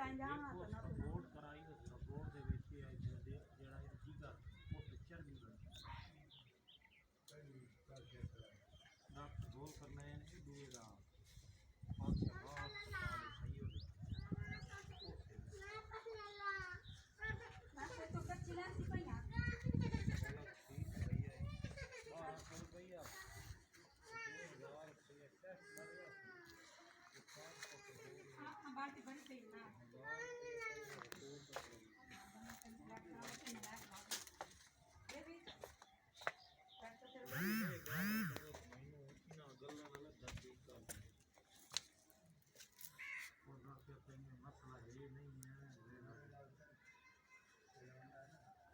support ਕਰਾਈ ਤੇ support ਦੇ ਵਿੱਚ ਇਹ ਜਿਹੜਾ ਇਹ ਜੀਗਾ ਉਹ ਪਿਕਚਰ ਨਹੀਂ ਬਣਦਾ ਡਾਕਟਰ ਗੋਲ ਕਰਨਾ ਹੈ ਕਿ ਦੂਏ ਦਾ पाँच से बहुत सही हो गया तो कच्ची लासी भैया चलो ठीक है भैया 1200 रुपया 2000 रुपया टेस्ट कर लो बाल्टी बड़ी सही ना